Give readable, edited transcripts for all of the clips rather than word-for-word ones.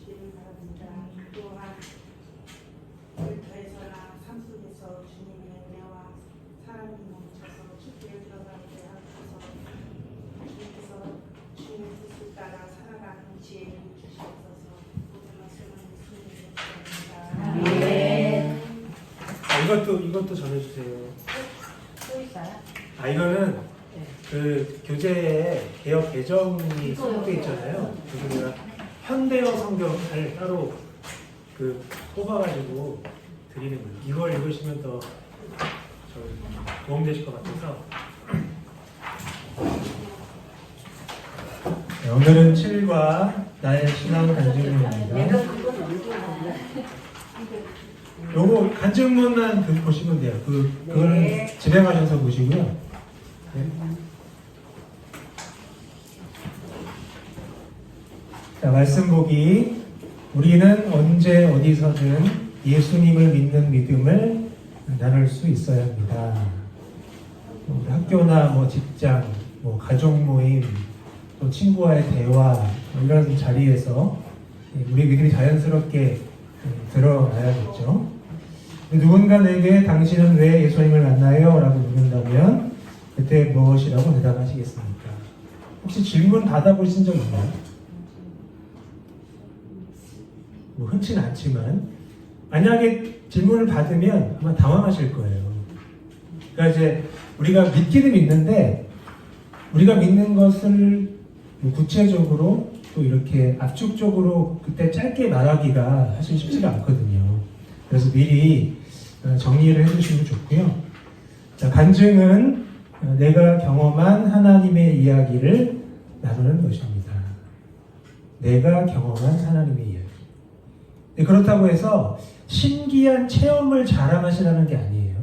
주시기를 바랍니다. 또한 일터에서나 삶 속에서 주님의 은혜와 사랑이 넘쳐서 축제에 들어가게 하셔서 주님께서 주님의 뜻을 따라 살아가는 지혜를 주시옵소서. 모든 말씀을 예수님의 이름으로 기도합니다. 이것도 전해주세요. 또 있어요? 이거는 네. 그 교재에 개역 개정이 수록되어 있잖아요. 그래서 내가 현대어 성경을 따로 그 뽑아가지고 드리는 거예요. 이걸 읽으시면 더 도움되실 것 같아서. 네, 오늘은 7과 나의 신앙 간증문입니다. 내가 그건 언제 보냐? 요거 간증문만 보시면 돼요. 그걸 네. 집에 가셔서 보시고요. 네. 자, 말씀 보기. 우리는 언제 어디서든 예수님을 믿는 믿음을 나눌 수 있어야 합니다. 학교나 직장, 가족 모임, 또 친구와의 대화 이런 자리에서 우리 믿음이 자연스럽게 드러나야겠죠. 누군가 내게 당신은 왜 예수님을 만나요? 라고 묻는다면 그때 무엇이라고 대답하시겠습니까? 혹시 질문 받아보신 적 있나요? 흔치는 않지만 만약에 질문을 받으면 아마 당황하실 거예요. 그러니까 이제 우리가 믿기는 믿는데 우리가 믿는 것을 구체적으로 또 이렇게 압축적으로 그때 짧게 말하기가 사실 쉽지가 않거든요. 그래서 미리 정리를 해주시면 좋고요. 자, 간증은 내가 경험한 하나님의 이야기를 나누는 것입니다. 내가 경험한 하나님의 이야기. 그렇다고 해서 신기한 체험을 자랑하시라는 게 아니에요.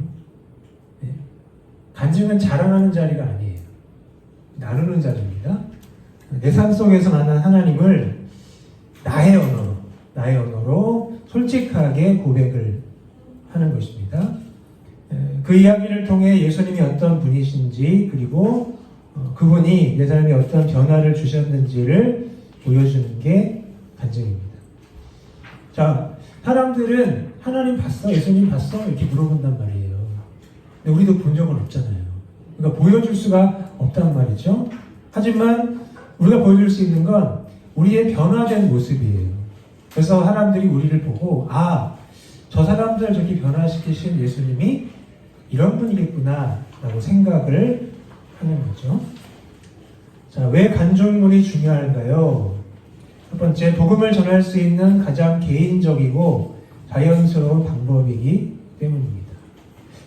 간증은 자랑하는 자리가 아니에요. 나누는 자리입니다. 내 삶 속에서 만난 하나님을 나의 언어로 솔직하게 고백을 하는 것입니다. 그 이야기를 통해 예수님이 어떤 분이신지 그리고 그분이 내 삶에 어떤 변화를 주셨는지를 보여주는 게 간증입니다. 자, 사람들은 하나님 봤어? 예수님 봤어? 이렇게 물어본단 말이에요. 근데 우리도 본 적은 없잖아요. 그러니까 보여줄 수가 없단 말이죠. 하지만 우리가 보여줄 수 있는 건 우리의 변화된 모습이에요. 그래서 사람들이 우리를 보고 저 사람들 저렇게 변화시키신 예수님이 이런 분이겠구나 라고 생각을 하는 거죠. 자, 왜 간증문이 중요할까요? 첫 번째, 복음을 전할 수 있는 가장 개인적이고 자연스러운 방법이기 때문입니다.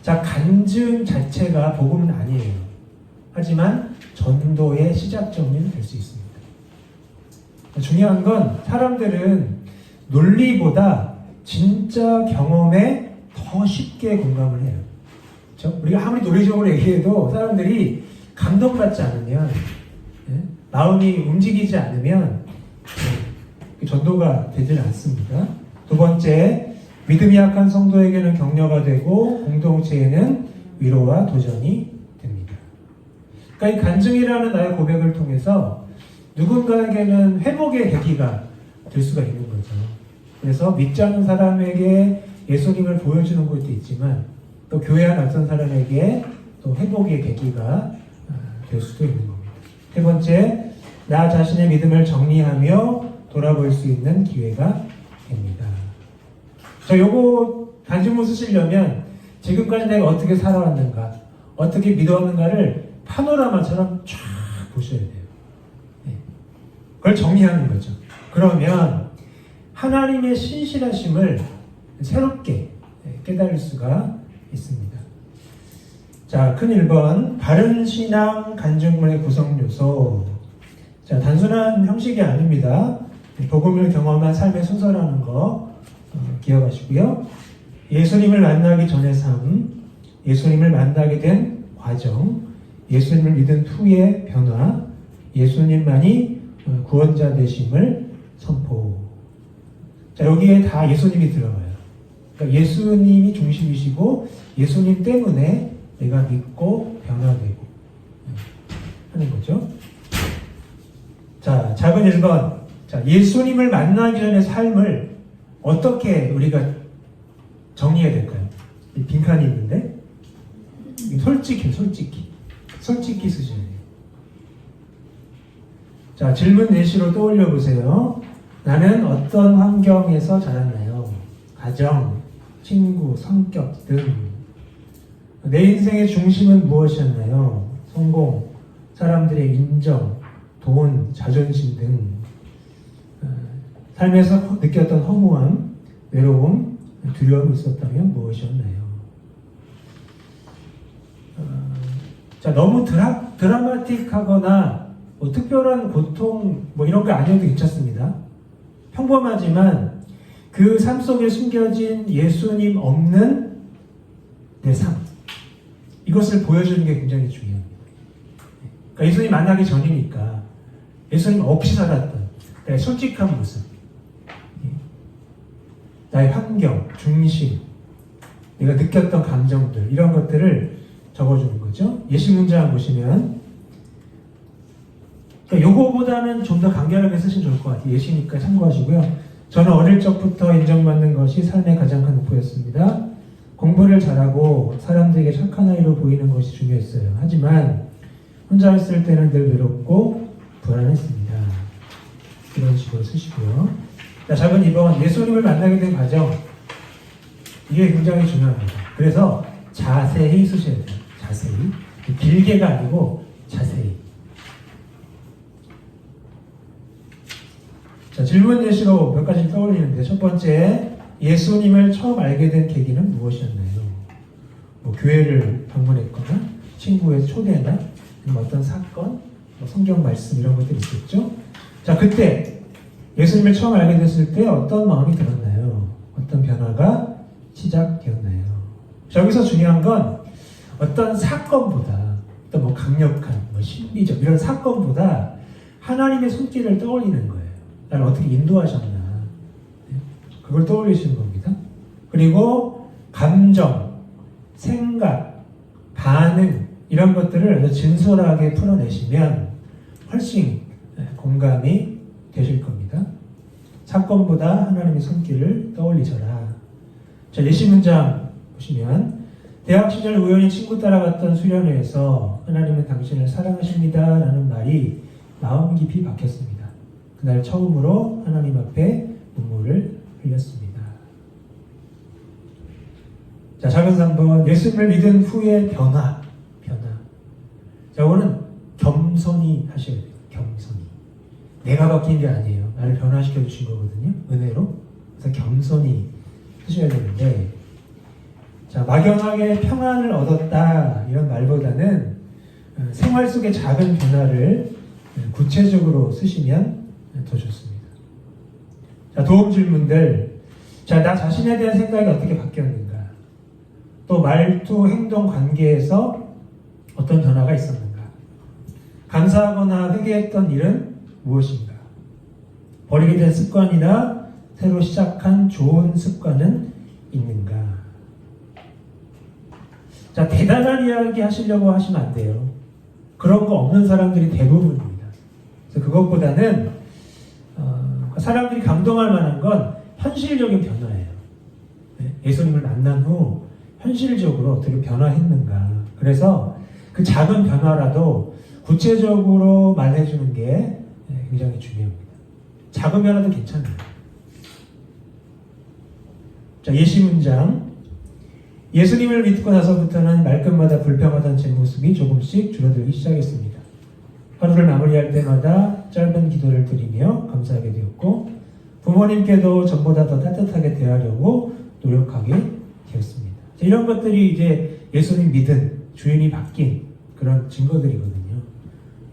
자, 간증 자체가 복음은 아니에요. 하지만 전도의 시작점이 될 수 있습니다. 중요한 건 사람들은 논리보다 진짜 경험에 더 쉽게 공감을 해요. 그렇죠? 우리가 아무리 논리적으로 얘기해도 사람들이 감동받지 않으면, 마음이 움직이지 않으면 전도가 되질 않습니다. 두 번째, 믿음이 약한 성도에게는 격려가 되고 공동체에는 위로와 도전이 됩니다. 그러니까 이 간증이라는 나의 고백을 통해서 누군가에게는 회복의 계기가 될 수가 있는 거죠. 그래서 믿지 않는 사람에게 예수님을 보여주는 것도 있지만 또 교회 안 어떤 사람에게 또 회복의 계기가 될 수도 있는 겁니다. 세 번째, 나 자신의 믿음을 정리하며 돌아볼 수 있는 기회가 됩니다. 요거 간증문 쓰시려면 지금까지 내가 어떻게 살아왔는가, 어떻게 믿어왔는가를 파노라마처럼 쫙 보셔야 돼요. 그걸 정리하는 거죠. 그러면 하나님의 신실하심을 새롭게 깨달을 수가 있습니다. 자, 큰 1번, 바른 신앙 간증문의 구성 요소. 자, 단순한 형식이 아닙니다. 복음을 경험한 삶의 순서라는 거 기억하시고요. 예수님을 만나기 전의 삶, 예수님을 만나게 된 과정, 예수님을 믿은 후의 변화, 예수님만이 구원자 되심을 선포. 자, 여기에 다 예수님이 들어가요. 그러니까 예수님이 중심이시고 예수님 때문에 내가 믿고 변화되고 하는 거죠. 자, 작은 1번. 자, 예수님을 만나기 전의 삶을 어떻게 우리가 정리해야 될까요? 이 빈칸이 있는데 솔직히 수준이에요. 자, 질문 예시로 떠올려 보세요. 나는 어떤 환경에서 자랐나요? 가정, 친구, 성격 등. 내 인생의 중심은 무엇이었나요? 성공, 사람들의 인정, 돈, 자존심 등. 삶에서 느꼈던 허무함, 외로움, 두려움이 있었다면 무엇이었나요? 자, 너무 드라마틱하거나 뭐 특별한 고통 뭐 이런 거 아니어도 괜찮습니다. 평범하지만 그 삶 속에 숨겨진 예수님 없는 내 삶, 이것을 보여주는 게 굉장히 중요합니다. 그러니까 예수님 만나기 전이니까 예수님 없이 살았던 나의 솔직한 모습, 나의 환경, 중심, 내가 느꼈던 감정들, 이런 것들을 적어주는 거죠. 예시 문장 보시면 요거보다는 좀 더 간결하게 쓰시면 좋을 것 같아요. 예시니까 참고하시고요. 저는 어릴 적부터 인정받는 것이 삶의 가장 큰 목표였습니다. 공부를 잘하고 사람들에게 착한 아이로 보이는 것이 중요했어요. 하지만 혼자 있을 때는 늘 외롭고 불안했습니다. 이런 식으로 쓰시고요. 자, 작은 2번, 예수님을 만나게 된 과정. 이게 굉장히 중요합니다. 그래서 자세히 쓰셔야 돼요. 자세히. 길게가 아니고 자세히. 자, 질문 예시로 몇 가지 떠올리는데, 첫 번째, 예수님을 처음 알게 된 계기는 무엇이었나요? 뭐 교회를 방문했거나, 친구의 초대나, 어떤 사건, 뭐 성경 말씀 이런 것들이 있겠죠? 자, 그때 예수님을 처음 알게 됐을 때 어떤 마음이 들었나요? 어떤 변화가 시작되었나요? 여기서 중요한 건 어떤 사건보다, 어떤 뭐 강력한, 뭐 신비적 이런 사건보다 하나님의 손길을 떠올리는 거예요. 나를 어떻게 인도하셨나. 그걸 떠올리시는 겁니다. 그리고 감정, 생각, 반응 이런 것들을 아주 진솔하게 풀어내시면 훨씬 공감이 되실 겁니다. 사건보다 하나님의 손길을 떠올리셔라. 자, 예시 문장 보시면 대학 시절 우연히 친구 따라갔던 수련회에서 하나님은 당신을 사랑하십니다 라는 말이 마음 깊이 박혔습니다. 그날 처음으로 하나님 앞에 눈물을 흘렸습니다. 자, 작은 3번, 예수님을 믿은 후의 변화. 자, 이거는 겸손히 하셔야 돼요. 겸손히. 내가 바뀐 게 아니에요. 나를 변화시켜 주신 거거든요. 은혜로. 그래서 겸손히 하셔야 되는데, 자, 막연하게 평안을 얻었다 이런 말보다는 생활 속의 작은 변화를 구체적으로 쓰시면 더 좋습니다. 자, 도움 질문들. 자, 나 자신에 대한 생각이 어떻게 바뀌었는가? 또 말투, 행동, 관계에서 어떤 변화가 있었는가? 감사하거나 회개했던 일은 무엇인가? 버리게 된 습관이나 새로 시작한 좋은 습관은 있는가? 자, 대단한 이야기 하시려고 하시면 안 돼요. 그런 거 없는 사람들이 대부분입니다. 그래서 그것보다는 사람들이 감동할 만한 건 현실적인 변화예요. 예수님을 만난 후 현실적으로 어떻게 변화했는가. 그래서 그 작은 변화라도 구체적으로 말해주는 게 굉장히 중요합니다. 작은 변화도 괜찮아요. 자, 예시 문장. 예수님을 믿고 나서부터는 말끝마다 불평하던 제 모습이 조금씩 줄어들기 시작했습니다. 하루를 마무리할 때마다 짧은 기도를 드리며 감사하게 되었고 부모님께도 전보다 더 따뜻하게 대하려고 노력하게 되었습니다. 이런 것들이 이제 예수님 믿은 주인이 바뀐 그런 증거들이거든요.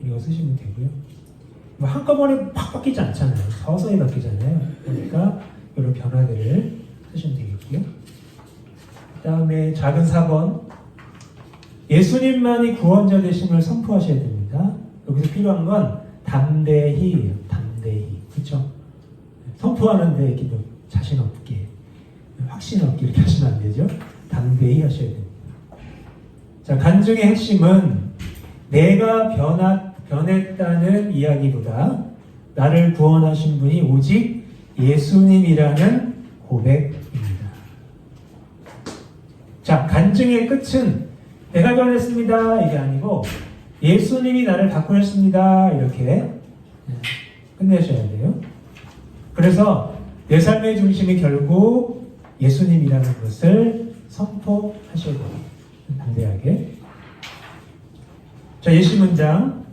이거 쓰시면 되고요. 뭐 한꺼번에 팍 바뀌지 않잖아요. 서서히 바뀌잖아요. 그러니까 이런 변화들을 쓰시면 되겠고요. 그 다음에 작은 4번. 예수님만이 구원자 되심을 선포하셔야 됩니다. 여기서 필요한 건 담대히예요. 담대히. 그렇죠? 선포하는데 이렇게 좀 자신 없게, 확신 없게 이렇게 하시면 안 되죠? 담대히 하셔야 됩니다. 자, 간증의 핵심은 내가 변했다는 이야기보다 나를 구원하신 분이 오직 예수님이라는 고백입니다. 자, 간증의 끝은 내가 변했습니다 이게 아니고 예수님이 나를 바꾸셨습니다 이렇게 끝내셔야 돼요. 그래서 내 삶의 중심이 결국 예수님이라는 것을 선포하셔야 돼요. 담대하게. 자, 예시 문장.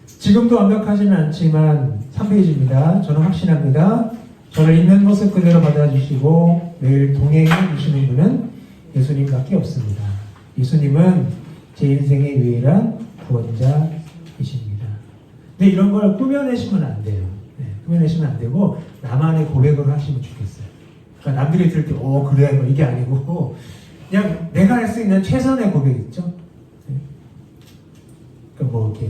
지금도 완벽하지는 않지만 3페이지입니다. 저는 확신합니다. 저를 있는 모습 그대로 받아주시고 매일 동행해 주시는 분은 예수님밖에 없습니다. 예수님은 제 인생의 유일한 구원자이십니다. 근데 이런 걸 꾸며내시면 안 돼요. 꾸며내시면 안 되고 나만의 고백으로 하시면 좋겠어요. 그러니까 남들이 들을 때 그래 뭐 이게 아니고 그냥 내가 할 수 있는 최선의 고백 있죠. 그러니까 뭐 이렇게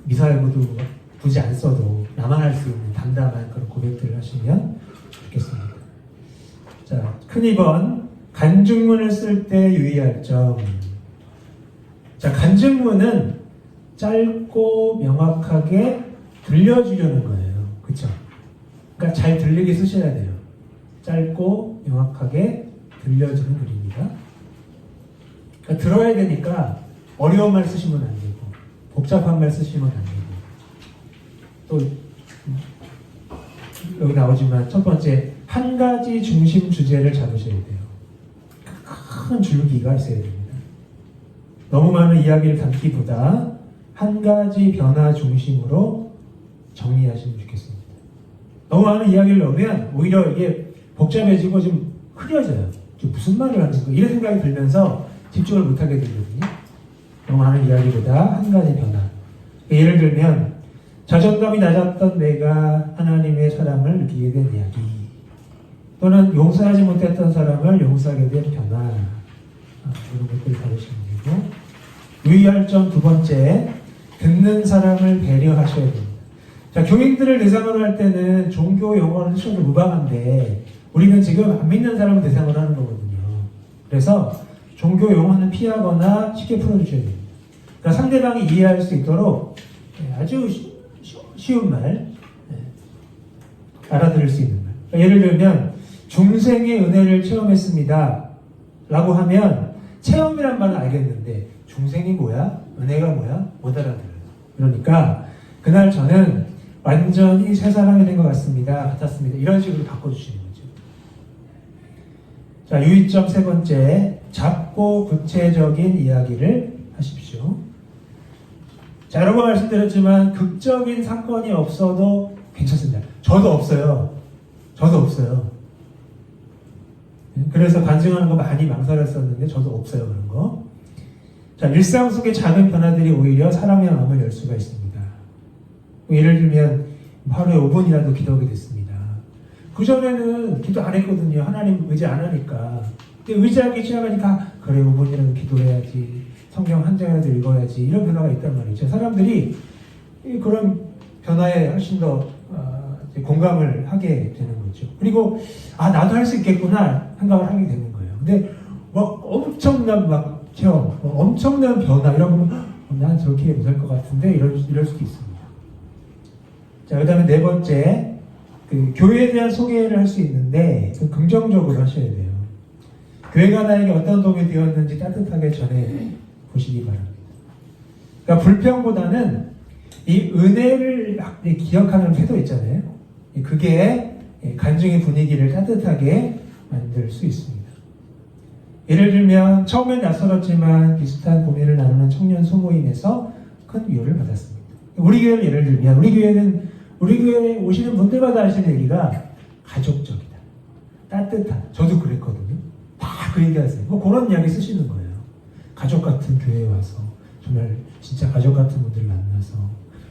미사일구도 굳이 안 써도 나만 할 수 있는 담담한 그런 고백들을 하시면 좋겠습니다. 자, 큰 2번 간증문을 쓸 때 유의할 점. 자, 간증문은 짧고 명확하게 들려주려는 거예요. 그쵸? 그러니까 잘 들리게 쓰셔야 돼요. 짧고 명확하게 들려주는 글입니다. 그러니까 들어야 되니까 어려운 말 쓰시면 안 되고 복잡한 말 쓰시면 안 되고 또 여기 나오지만 첫 번째 한 가지 중심 주제를 잡으셔야 돼요. 큰 줄기가 있어야 됩니다. 너무 많은 이야기를 담기보다 한 가지 변화 중심으로 정리하시면 좋겠습니다. 너무 많은 이야기를 넣으면 오히려 이게 복잡해지고 좀 흐려져요. 무슨 말을 하는 거 이런 생각이 들면서 집중을 못하게 되거든요. 너무 많은 이야기보다 한 가지 변화. 예를 들면 자존감이 낮았던 내가 하나님의 사랑을 느끼게 된 이야기, 또는 용서하지 못했던 사람을 용서하게 된 변화, 이런 것들을 다루시면 되고, 유의할 점 두 번째, 듣는 사람을 배려하셔야 됩니다. 자, 교인들을 대상으로 할 때는 종교 용어를 쓰셔도 무방한데 우리는 지금 안 믿는 사람을 대상으로 하는 거거든요. 그래서 종교 용어는 피하거나 쉽게 풀어주셔야 됩니다. 그러니까 상대방이 이해할 수 있도록 아주 쉬운 말, 알아들을 수 있는 말. 그러니까 예를 들면 중생의 은혜를 체험했습니다 라고 하면 체험이란 말은 알겠는데 중생이 뭐야? 은혜가 뭐야? 못 알아들어요. 그러니까 그날 저는 완전히 새 사람이 된 것 같았습니다. 이런 식으로 바꿔주시는 거죠. 자, 유의점 세 번째, 작고 구체적인 이야기를 하십시오. 자, 여러 번 말씀드렸지만 극적인 사건이 없어도 괜찮습니다. 저도 없어요. 그래서 간증하는 거 많이 망설였었는데 저도 없어요, 그런 거. 자, 일상 속의 작은 변화들이 오히려 사람의 마음을 열 수가 있습니다. 예를 들면 하루에 5분이라도 기도하게 됐습니다. 그전에는 기도 안 했거든요. 하나님 의지 안 하니까. 근데 의지하기 시작하니까 그래 5분이라도 기도해야지, 성경 한 장이라도 읽어야지, 이런 변화가 있단 말이죠. 사람들이 그런 변화에 훨씬 더 공감을 하게 되는 거죠. 그리고 나도 할 수 있겠구나 생각을 하게 되는 거예요. 근데 엄청난 체험, 엄청난 변화 이런 거 난 저렇게 못할 것 같은데 이럴 수도 있습니다. 자, 그 다음에 네 번째, 교회에 대한 소개를 할 수 있는데 긍정적으로 하셔야 돼요. 교회가 나에게 어떤 도움이 되었는지 따뜻하게 전해 보시기 바랍니다. 그러니까 불평보다는 이 은혜를 기억하는 태도 있잖아요. 그게 간증의 분위기를 따뜻하게 만들 수 있습니다. 예를 들면 처음엔 낯설었지만 비슷한 고민을 나누는 청년 소모임에서 큰 위로를 받았습니다. 우리 교회를 예를 들면 우리 교회에 오시는 분들마다 하시는 얘기가 가족적이다, 따뜻하다. 저도 그랬거든요. 다 그 얘기하세요. 그런 이야기 쓰시는 거예요. 가족 같은 교회에 와서 정말 진짜 가족 같은 분들 만나서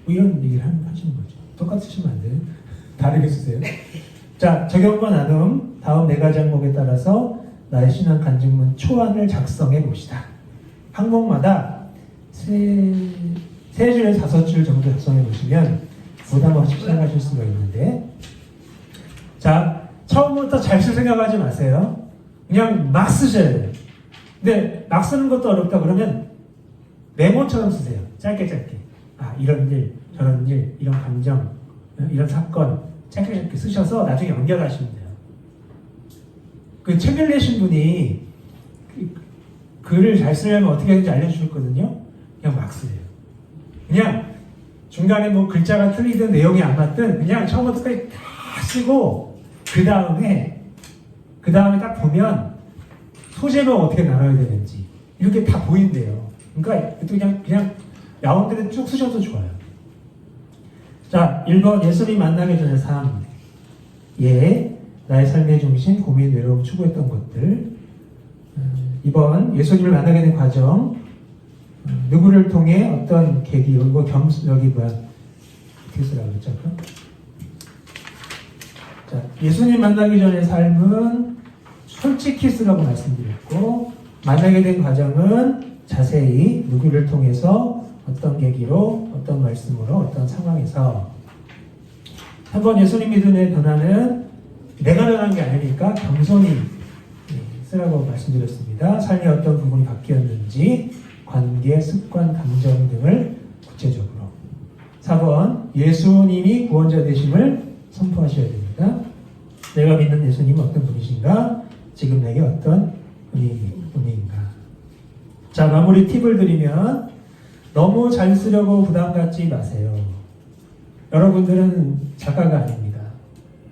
이런 얘기를 하시는 거죠. 똑같이 쓰시면 안 돼요. 다르게 쓰세요. 자, 적용과 나눔 다음 4가지 항목에 따라서 나의 신앙 간증문 초안을 작성해 봅시다. 항목마다 3줄, 5줄 정도 작성해 보시면 부담 없이 시작하실 수가 있는데, 자, 처음부터 잘 쓸 생각하지 마세요. 그냥 막 쓰셔야 돼요. 근데 막 쓰는 것도 어렵다 그러면 메모처럼 쓰세요. 짧게. 이런 일, 저런 일, 이런 감정, 이런 사건 책을 이렇게 쓰셔서 나중에 연결하시면 돼요. 그 책을 내신 분이 글을 잘 쓰려면 어떻게 하는지 알려주셨거든요. 그냥 막 쓰래요. 그냥 중간에 뭐 글자가 틀리든 내용이 안 맞든 그냥 처음부터 끝까지 다 쓰고 그 다음에 딱 보면 소재만 어떻게 나눠야 되는지 이렇게 다 보인대요. 그러니까 그냥 라운드를 쭉 쓰셔도 좋아요. 자, 1번 예수님 만나기 전의 삶. 예, 나의 삶의 중심, 고민, 외로움, 추구했던 것들. 2번 예수님을 만나게 된 과정. 누구를 통해 어떤 계기, 여기 어떻게 쓰라고 그랬죠? 자, 예수님 만나기 전의 삶은 솔직히 쓰라고 말씀드렸고, 만나게 된 과정은 자세히 누구를 통해서 어떤 계기로, 어떤 말씀으로, 어떤 상황에서. 한번 예수님 믿음의 변화는 내가 변한 게 아니니까 겸손히 쓰라고 말씀드렸습니다. 삶의 어떤 부분이 바뀌었는지, 관계, 습관, 감정 등을 구체적으로. 4번 예수님이 구원자 되심을 선포하셔야 됩니다. 내가 믿는 예수님은 어떤 분이신가? 지금 내게 어떤 분인가? 자, 마무리 팁을 드리면 너무 잘 쓰려고 부담 갖지 마세요. 여러분들은 작가가 아닙니다.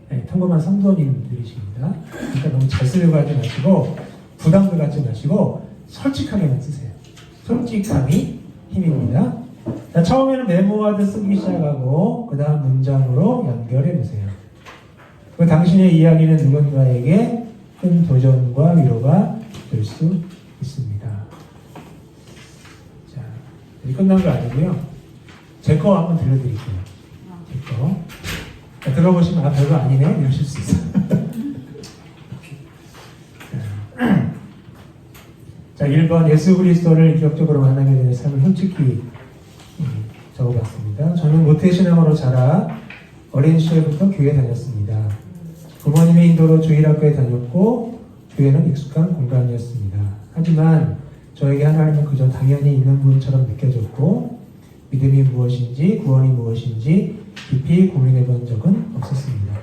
네, 평범한 성도님들이십니다. 그러니까 너무 잘 쓰려고 하지 마시고 부담도 갖지 마시고 솔직하게만 쓰세요. 솔직함이 힘입니다. 자, 처음에는 메모하듯 쓰기 시작하고 그 다음 문장으로 연결해 보세요. 그 당신의 이야기는 누군가에게 큰 도전과 위로가 될 수 있습니다. 자, 끝난 거 아니고요. 제 거 한번 들려드릴게요. 제 거. 자, 들어보시면 별거 아니네 이러실 수 있어요. 자, 1번 예수 그리스도를 기억적으로 만나게 되는 삶을 솔직히 적어봤습니다. 저는 모태신앙으로 자라 어린 시절부터 교회 다녔습니다. 부모님의 인도로 주일학교에 다녔고 교회는 익숙한 공간이었습니다. 하지만 저에게 하나님은 그저 당연히 있는 분처럼 느껴졌고 믿음이 무엇인지 구원이 무엇인지 깊이 고민해 본 적은 없었습니다.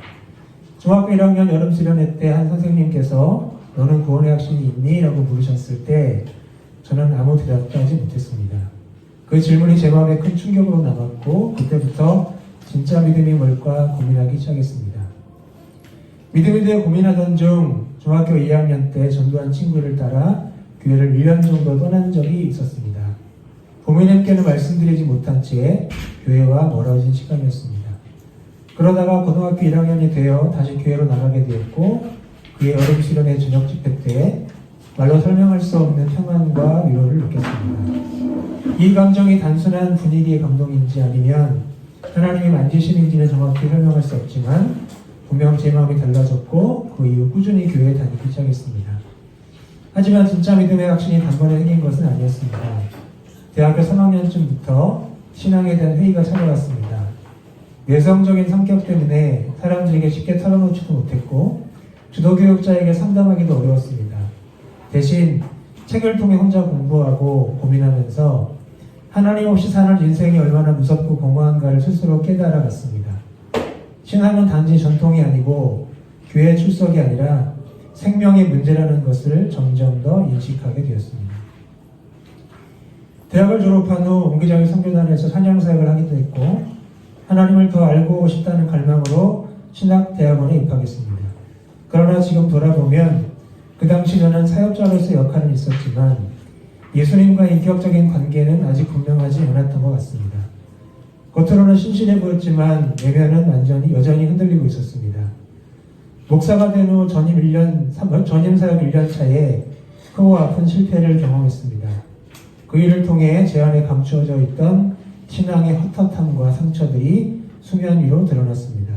중학교 1학년 여름 수련회 때 한 선생님께서 너는 구원의 확신이 있니? 라고 물으셨을 때 저는 아무 대답도 하지 못했습니다. 그 질문이 제 마음에 큰 충격으로 남았고 그때부터 진짜 믿음이 뭘까 고민하기 시작했습니다. 믿음에 대해 고민하던 중 중학교 2학년 때 전도한 친구를 따라 교회를 1년 정도 떠난 적이 있었습니다. 부모님께는 말씀드리지 못한 채 교회와 멀어진 시간이었습니다. 그러다가 고등학교 1학년이 되어 다시 교회로 나가게 되었고 그의 여름 수련회 저녁 집회 때 말로 설명할 수 없는 평안과 위로를 느꼈습니다. 이 감정이 단순한 분위기의 감동인지 아니면 하나님이 만지심인지는 정확히 설명할 수 없지만 분명 제 마음이 달라졌고 그 이후 꾸준히 교회에 다니기 시작했습니다. 하지만 진짜 믿음의 확신이 단번에 생긴 것은 아니었습니다. 대학교 3학년쯤부터 신앙에 대한 회의가 찾아왔습니다. 내성적인 성격 때문에 사람들에게 쉽게 털어놓지도 못했고 주도교육자에게 상담하기도 어려웠습니다. 대신 책을 통해 혼자 공부하고 고민하면서 하나님 없이 사는 인생이 얼마나 무섭고 공허한가를 스스로 깨달아갔습니다. 신앙은 단지 전통이 아니고 교회 출석이 아니라 생명의 문제라는 것을 점점 더 인식하게 되었습니다. 대학을 졸업한 후 옹기장의 선교단에서 찬양사역을 하기도 했고 하나님을 더 알고 싶다는 갈망으로 신학대학원에 입학했습니다. 그러나 지금 돌아보면 그 당시 저는 사역자로서의 역할은 있었지만 예수님과의 인격적인 관계는 아직 분명하지 않았던 것 같습니다. 겉으로는 신실해 보였지만 내면은 여전히 흔들리고 있었습니다. 목사가 된 후 전임 사역 1년 차에 크고 아픈 실패를 경험했습니다. 그 일을 통해 제 안에 감추어져 있던 신앙의 헛헛함과 상처들이 수면 위로 드러났습니다.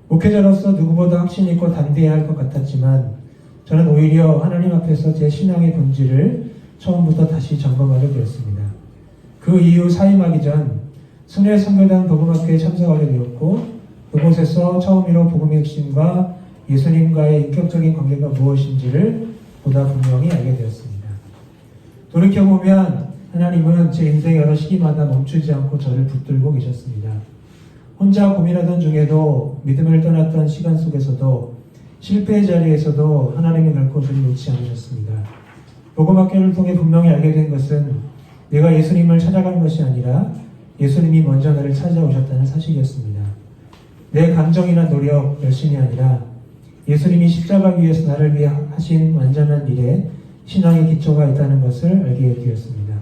목회자로서 누구보다 확신 있고 담대해야 할 것 같았지만 저는 오히려 하나님 앞에서 제 신앙의 본질을 처음부터 다시 점검하게 되었습니다. 그 이후 사임하기 전 순회 선교단 복음학교에 참석하게 되었고 그곳에서 처음으로 복음의 핵심과 예수님과의 인격적인 관계가 무엇인지를 보다 분명히 알게 되었습니다. 돌이켜보면 하나님은 제 인생 여러 시기마다 멈추지 않고 저를 붙들고 계셨습니다. 혼자 고민하던 중에도 믿음을 떠났던 시간 속에서도 실패의 자리에서도 하나님이 갈 곳을 놓지 않으셨습니다. 복음학교를 통해 분명히 알게 된 것은 내가 예수님을 찾아간 것이 아니라 예수님이 먼저 나를 찾아오셨다는 사실이었습니다. 내 감정이나 노력, 열심이 아니라 예수님이 십자가 위에서 나를 위해 하신 완전한 일에 신앙의 기초가 있다는 것을 알게 되었습니다.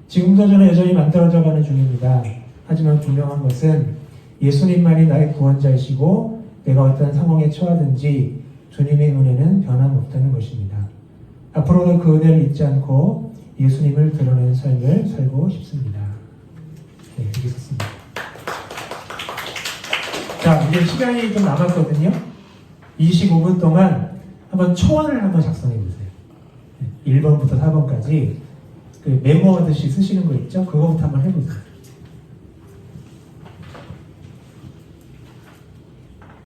지금도 저는 여전히 만들어져가는 중입니다. 하지만 분명한 것은 예수님만이 나의 구원자이시고 내가 어떤 상황에 처하든지 주님의 은혜는 변함없다는 것입니다. 앞으로도 그 은혜를 잊지 않고 예수님을 드러내는 삶을 살고 싶습니다. 네, 여기 있습니다. 자, 이제 시간이 좀 남았거든요. 25분 동안 한번 초안을 한번 작성해 보세요. 1번부터 4번까지 그 메모하듯이 쓰시는 거 있죠? 그거부터 한번 해보세요.